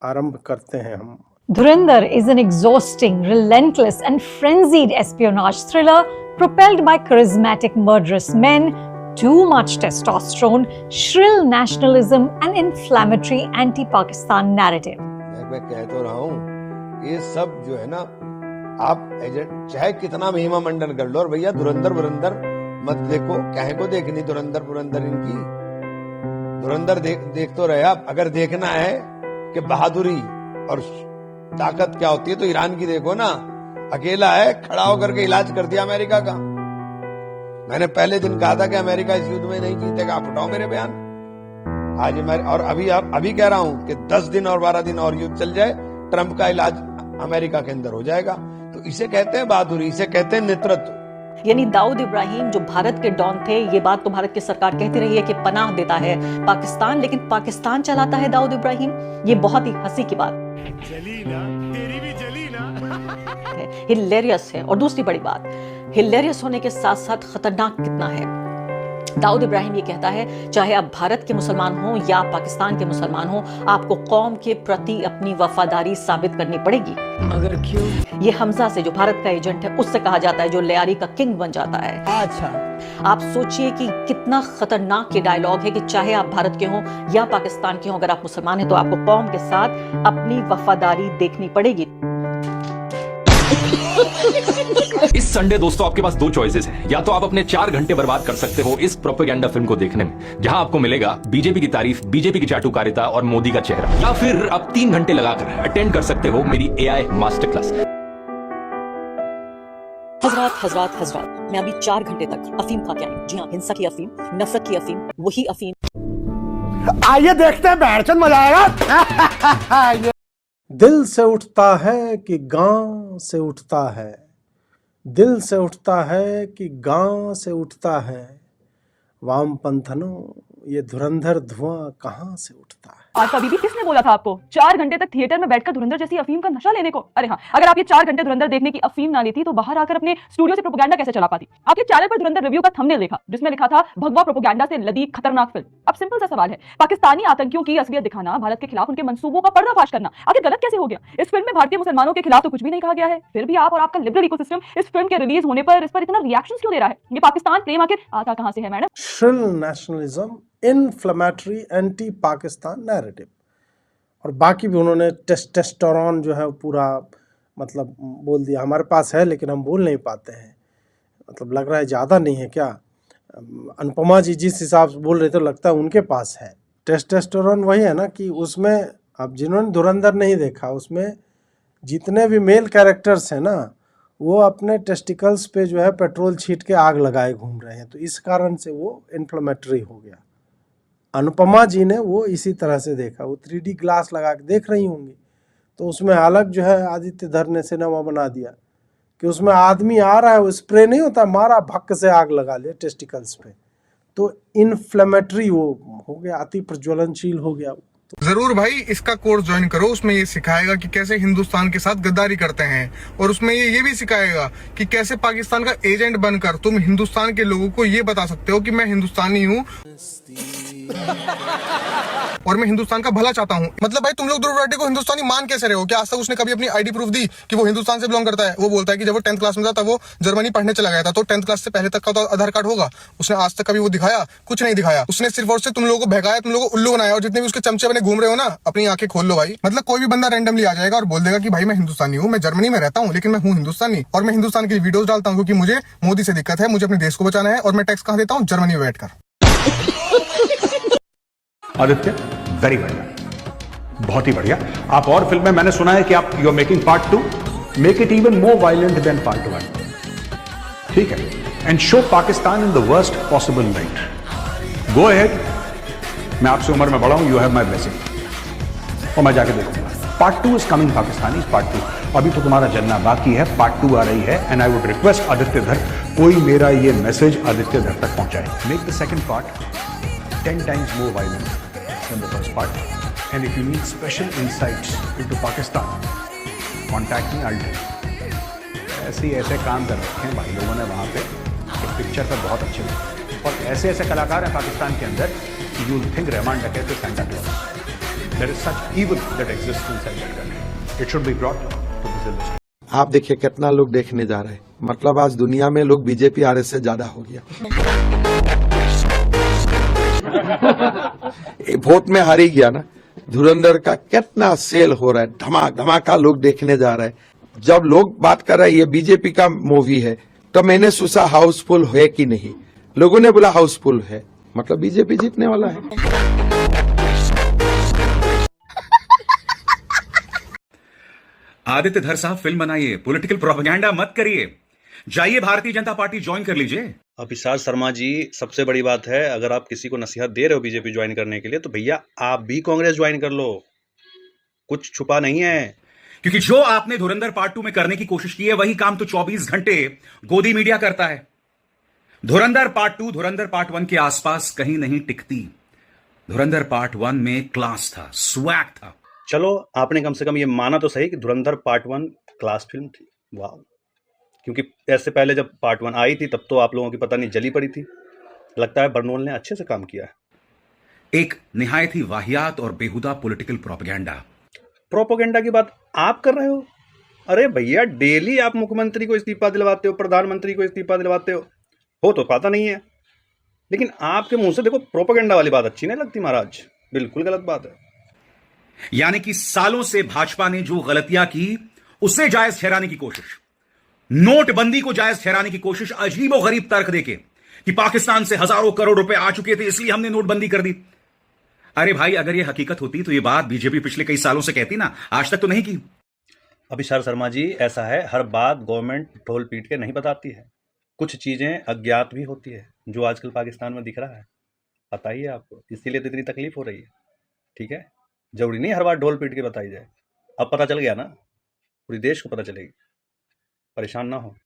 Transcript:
आरंभ करते हैं हम। Dhurandhar is an exhausting, relentless, and frenzied espionage thriller propelled by charismatic murderous men, too much testosterone, shrill nationalism, and inflammatory anti-Pakistan narrative. मैं कह तो रहा हूँ ये सब जो है ना, आप एजेंट चाहे कितना महिमा मंडन कर लो, और भैया धुरंधर मत देखो, काहे को देखनी धुरंधर इनकी। धुरंधर देख तो रहे आप। अगर देखना है कि बहादुरी और ताकत क्या होती है तो ईरान की देखो ना, अकेला है, खड़ा होकर के इलाज कर दिया अमेरिका का। मैंने पहले दिन कहा था कि अमेरिका इस युद्ध में नहीं जीतेगा, आप उठाओ मेरे बयान। आज और अभी कह रहा हूं कि 10 दिन और 12 दिन और युद्ध चल जाए, ट्रंप का इलाज अमेरिका के अंदर हो जाएगा। तो इसे कहते हैं बहादुरी, इसे कहते हैं नेतृत्व। यानी दाऊद इब्राहिम जो भारत के डॉन थे, ये बात तो भारत की सरकार कहती रही है कि पनाह देता है पाकिस्तान, लेकिन पाकिस्तान चलाता है दाऊद इब्राहिम। ये बहुत ही हंसी की बात जली ना, तेरी भी जली ना। हिलेरियस है। और दूसरी बड़ी बात, हिलेरियस होने के साथ साथ खतरनाक कितना है। दाऊद इब्राहिम ये कहता है चाहे आप भारत के मुसलमान हो या पाकिस्तान के मुसलमान हो, आपको कौम के प्रति अपनी वफादारी साबित करनी पड़ेगी। मगर क्यों? ये हमजा से, जो भारत का एजेंट है, उससे कहा जाता है, जो लियारी का किंग बन जाता है। अच्छा, आप सोचिए कि कितना खतरनाक ये डायलॉग है कि चाहे आप भारत के हो या पाकिस्तान के हो, अगर आप मुसलमान हैं तो आपको कौम के साथ अपनी वफादारी देखनी पड़ेगी। इस संडे दोस्तों आपके पास 2 चॉइसेस हैं। या तो आप अपने 4 घंटे बर्बाद कर सकते हो इस प्रोपेगेंडा फिल्म को देखने में, जहां आपको मिलेगा बीजेपी की तारीफ, बीजेपी की चाटुकारिता और मोदी का चेहरा, या फिर आप 3 घंटे लगाकर अटेंड कर सकते हो मेरी AI मास्टर क्लास। हजरात, मैं अभी 4 घंटे तक अफीम खा के आई। जी हाँ, हिंसा की अफीम, नफरत की अफीम, वही अफीम। आइए देखते हैं, बैठचंद मजा आएगा। दिल से उठता है कि गांव से उठता है, दिल से उठता है कि गांव से उठता है, वामपंथनों ये धुरंधर धुआं कहां से उठता है। आज कभी भी किसने बोला था आपको 4 घंटे तक थिएटर में बैठकर धुरंधर जैसी अफीम का नशा लेने को? अरे हाँ, अगर आप ये 4 घंटे धुरंधर देखने की अफीम ना लेती तो बाहर आकर अपने स्टूडियो से प्रोपेगेंडा कैसे चला पाती? आपके चैनल पर धुरंधर रिव्यू का थंबनेल देखा जिसमें लिखा था भगवा प्रोपेगेंडा से लदी खतरनाक फिल्म। अब सिंपल सा सवाल है, पाकिस्तानी आतंकियों की असलियत दिखाना, भारत के खिलाफ उनके मंसूबों का पर्दाफाश करना आखिर गलत कैसे हो गया? इस फिल्म में भारतीय मुसलमानों के खिलाफ तो कुछ भी नहीं कहा गया है, फिर भी आप और आपका लिबरल इकोसिस्टम इस फिल्म के रिलीज होने पर इस पर इतना रिएक्शन क्यों दे रहा है? ये पाकिस्तान प्रेम आखिर आता कहां से है madam? Shrill nationalism, inflammatory anti Pakistan narrative, और बाकी भी उन्होंने टेस्टोस्टेरोन जो है पूरा मतलब बोल दिया। हमारे पास है लेकिन हम बोल नहीं पाते हैं, मतलब लग रहा है ज़्यादा नहीं है क्या? अनुपमा जी जिस हिसाब से बोल रहे थे लगता है उनके पास है। टेस्टोस्टेरोन वही है ना कि उसमें, अब जिन्होंने धुरंधर नहीं देखा, उसमें जितने भी मेल कैरेक्टर्स हैं ना, वो अपने टेस्टिकल्स पे जो है पेट्रोल छीट के आग लगाए घूम रहे हैं, तो इस कारण से वो इन्फ्लेमेटरी हो गया। अनुपमा जी ने वो इसी तरह से देखा, वो 3D ग्लास लगा के देख रही होंगी, तो उसमें अलग जो है आदित्य धर ने सिनेमा बना दिया कि उसमें आदमी आ रहा है, वो स्प्रे नहीं होता, मारा भक्क से आग लगा लिया टेस्टिकल्स पे, तो इन्फ्लेमेटरी वो हो गया, अति प्रज्वलनशील हो गया। जरूर भाई, इसका कोर्स ज्वाइन करो, उसमें ये सिखाएगा कि कैसे हिंदुस्तान के साथ गद्दारी करते हैं, और उसमें ये भी सिखाएगा कि कैसे पाकिस्तान का एजेंट बनकर तुम हिंदुस्तान के लोगों को ये बता सकते हो कि मैं हिंदुस्तानी हूँ और मैं हिंदुस्तान का भला चाहता हूँ। मतलब भाई तुम लोग ध्रुव राठी को हिंदुस्तानी मान कैसे रहे हो? क्या आज तक उसने कभी अपनी आईडी प्रूफ दी कि वो हिंदुस्तान से बिलोंग करता है? वो बोलता है कि जब वो 10th क्लास में था तब वो जर्मनी पढ़ने चला गया था, तो 10th क्लास से पहले तक का तो आधार कार्ड होगा। उसने आज तक कभी वो दिखाया? कुछ नहीं दिखाया। उसने सिर्फ और सिर्फ तुम लोगों को बहकाया, तुम लोगों को उल्लू बनाया, और जितने भी उसके चमचे बने घूम रहे हो ना, अपनी आंखें खोल लो भाई। मतलब कोई भी बंदा रैंडमली आ जाएगा और बोल देगा कि भाई मैं हिंदुस्तानी हूँ, मैं जर्मनी में रहता हूँ, लेकिन मैं हूँ हिंदुस्तानी, और मैं हिंदुस्तान के लिए वीडियोस डालता हूँ क्योंकि मुझे मोदी से दिक्कत है, मुझे अपने देश को बचाना है, और मैं टैक्स कहाँ देता हूँ? जर्मनी में बैठकर। आदित्य, वेरी बढ़िया, बहुत ही बढ़िया। आप और फिल्में, मैंने सुना है कि आप you are making part 2, make it even more violent than part 1, ठीक है, and show Pakistan in the worst possible light. Go ahead, मैं आपसे उम्र में बड़ा हूं, यू हैव माई ब्लेसिंग, और मैं जाके देखूंगा। Part 2 is coming, Pakistani part 2। अभी तो तुम्हारा जानना बाकी है, पार्ट 2 आ रही है, and I would request Aditya धर, कोई मेरा ये मैसेज आदित्य धर तक पहुंचाए। Make the second part 10 times more violent than the first part. And if you need special insights into Pakistan, contact me, I'll do it. ऐसे काम कर रखे हैं भाई लोगों ने वहाँ पे, एक पिक्चर पर बहुत अच्छे लगते, और ऐसे कलाकार हैं पाकिस्तान के अंदर, यू थिंक रहमान डकैत तो Santa Claus. there is such evil that exists inside that country. It should be brought to this. आप देखिए कितना लोग देखने जा रहे हैं, मतलब आज दुनिया में लोग बीजेपी आरएस से ज्यादा हो गया। वोट में हार ही गया ना। धुरंधर का कितना सेल हो रहा है, धमाका धमाका लोग देखने जा रहे हैं। जब लोग बात कर रहे हैं ये बीजेपी का मूवी है, तो मैंने सोचा हाउसफुल है कि नहीं, लोगों ने बोला हाउसफुल है, मतलब बीजेपी जीतने वाला है। आदित्य धर साहब फिल्म बनाइए, पॉलिटिकल प्रोपेगेंडा मत करिए, जाइए भारतीय जनता पार्टी ज्वाइन कर लीजिए। विशाल शर्मा जी, सबसे बड़ी बात है, अगर आप किसी को नसीहत दे रहे हो बीजेपी ज्वाइन करने के लिए, तो भैया आप भी कांग्रेस ज्वाइन कर लो, कुछ छुपा नहीं है। क्योंकि जो आपने धुरंधर पार्ट 2 में करने की कोशिश की है, वही काम तो 24 घंटे गोदी मीडिया करता है। धुरंधर पार्ट 2 धुरंधर पार्ट 1 के आसपास कहीं नहीं टिकती। धुरंधर पार्ट 1 में क्लास था, स्वैग था। चलो, आपने कम से कम ये माना तो सही कि धुरंधर पार्ट 1 क्लास फिल्म थी। वाह, क्योंकि ऐसे पहले जब पार्ट 1 आई थी तब तो आप लोगों की पता नहीं जली पड़ी थी। लगता है बर्नोल ने अच्छे से काम किया है। एक निहायत ही वाहियात और बेहुदा पॉलिटिकल प्रोपेगेंडा की बात आप कर रहे हो? अरे भैया, डेली आप मुख्यमंत्री को इस्तीफा दिलवाते हो, प्रधानमंत्री को इस्तीफा दिलवाते हो तो पता नहीं है, लेकिन आपके मुंह से देखो प्रोपेगेंडा वाली बात अच्छी नहीं लगती महाराज, बिल्कुल गलत बात है। यानी कि सालों से भाजपा ने जो गलतियां की उसे जायज ठहराने की कोशिश, नोटबंदी को जायज ठहराने की कोशिश, अजीबोगरीब तर्क देके कि पाकिस्तान से हजारों करोड़ रुपए आ चुके थे इसलिए हमने नोटबंदी कर दी। अरे भाई, अगर यह हकीकत होती तो यह बात बीजेपी पिछले कई सालों से कहती ना, आज तक तो नहीं की। विशाल शर्मा जी, ऐसा है, हर बात गवर्नमेंट ढोल पीट के नहीं बताती है, कुछ चीजें अज्ञात भी होती है, जो आजकल पाकिस्तान में दिख रहा है, पता ही है आपको, इसीलिए तो इतनी तकलीफ हो रही है। ठीक है, जरूरी नहीं हर बात ढोल पीट के बताई जाए। अब पता चल गया ना, पूरे देश को पता चलेगी, परेशान ना हो।